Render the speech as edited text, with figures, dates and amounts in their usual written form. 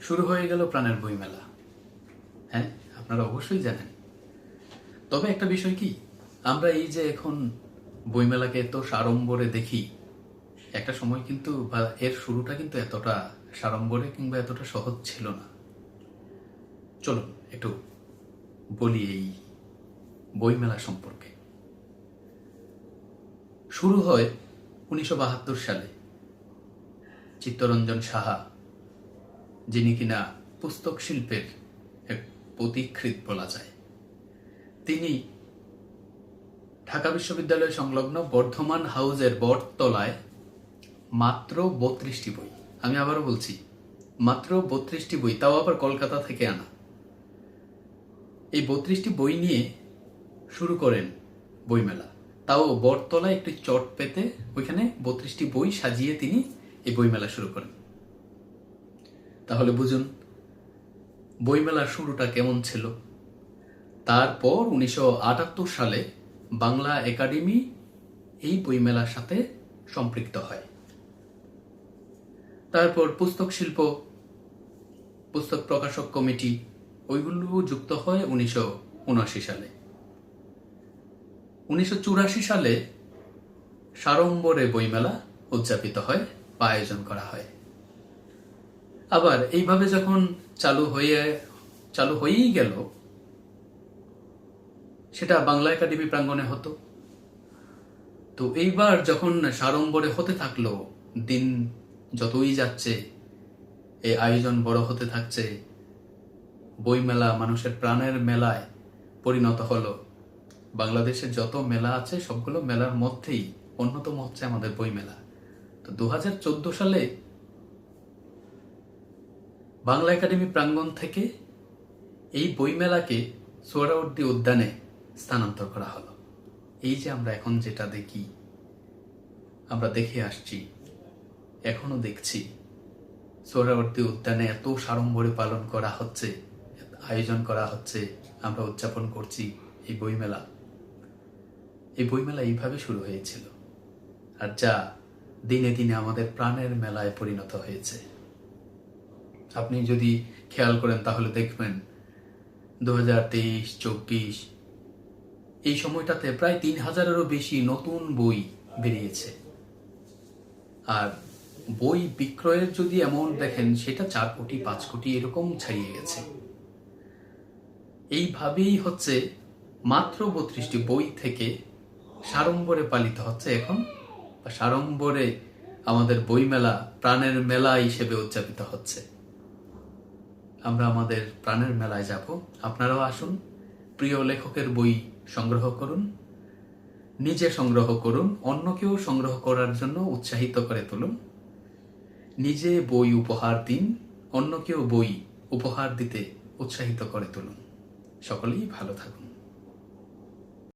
শুরু হয়ে গেল প্রাণের বইমেলা। হ্যাঁ, আপনারা অবশ্যই জানেন। তবে একটা বিষয় কি, আমরা এই যে এখন বইমেলাকে এত সাড়ম্বরে দেখি, একটা সময় কিন্তু বা এর শুরুটা কিন্তু এতটা সাড়ম্বরে কিংবা এতটা সহজ ছিল না। চলুন একটু বলি এই বইমেলা সম্পর্কে। শুরু হয় 1972 সালে। চিত্তরঞ্জন সাহা, যিনি কিনা পুস্তক শিল্পের এক পথিকৃৎ বলা যায়, তিনি ঢাকা বিশ্ববিদ্যালয় সংলগ্ন বর্ধমান হাউসের বটতলায় মাত্র 32টি বই, আমি আবারও বলছি মাত্র 32টি বই, তাও আবার কলকাতা থেকে আনা, এই 32টি বই নিয়ে শুরু করেন বইমেলা। তাও বটতলায় একটি চট পেতে ওইখানে 32টি বই সাজিয়ে তিনি এই বইমেলা শুরু করেন। তাহলে বুঝুন বইমেলার শুরুটা কেমন ছিল। তারপর 1978 সালে বাংলা একাডেমি এই বইমেলার সাথে সম্পৃক্ত হয়। তারপর পুস্তক শিল্প, পুস্তক প্রকাশক কমিটি, ওইগুলো যুক্ত হয় 1979 সালে। 1984 সালে সাড়ম্বরে বইমেলা উদযাপিত হয় বা আয়োজন করা হয়। আবার এইভাবে যখন চালু হয়েই গেল, সেটা বাংলা একাডেমি প্রাঙ্গণে হতো। তো এইবার যখন সাড়ম্বরে হতে থাকলো, দিন যতই যাচ্ছে এই আয়োজন বড় হতে থাকছে, বইমেলা মানুষের প্রাণের মেলায় পরিণত হলো। বাংলাদেশের যত মেলা আছে সবগুলো মেলার মধ্যেই অন্যতম হচ্ছে আমাদের বইমেলা। তো 2014 সালে বাংলা একাডেমি প্রাঙ্গণ থেকে এই বইমেলাকে সোহরাওয়ার্দী উদ্যানে স্থানান্তর করা হলো। এই যে আমরা এখন যেটা দেখি, আমরা দেখে আসছি, এখনো দেখছি, সোহরাওয়ার্দী উদ্যানে এত সাড়ম্বরে পালন করা হচ্ছে, আয়োজন করা হচ্ছে, আমরা উদযাপন করছি এই বইমেলা। এই বইমেলা এইভাবে শুরু হয়েছিল, আর যা দিনে দিনে আমাদের প্রাণের মেলায় পরিণত হয়েছে। আপনি যদি খেয়াল করেন তাহলে দেখবেন 2023-24 এই সময়টাতে প্রায় 3000-এরও বেশি নতুন বই বেরিয়েছে। আর বই বিক্রয়ের যদি অ্যামাউন্ট দেখেন, সেটা 4 কোটি 5 কোটি এরকম ছাড়িয়ে গেছে। এইভাবেই হচ্ছে মাত্র 32টি বই থেকে সাড়ম্বরে পালিত হচ্ছে এখন, বা সাড়ম্বরে আমাদের বইমেলা প্রাণের মেলা হিসেবে উদযাপিত হচ্ছে। আমরা আমাদের প্রাণের মেলায় যাব, আপনারাও আসুন, প্রিয় লেখকের বই সংগ্রহ করুন, নিজে সংগ্রহ করুন, অন্যকেও সংগ্রহ করার জন্য উৎসাহিত করে তুলুন। নিজে বই উপহার দিন, অন্যকেও বই উপহার দিতে উৎসাহিত করে তুলুন। সকলেই ভালো থাকুন।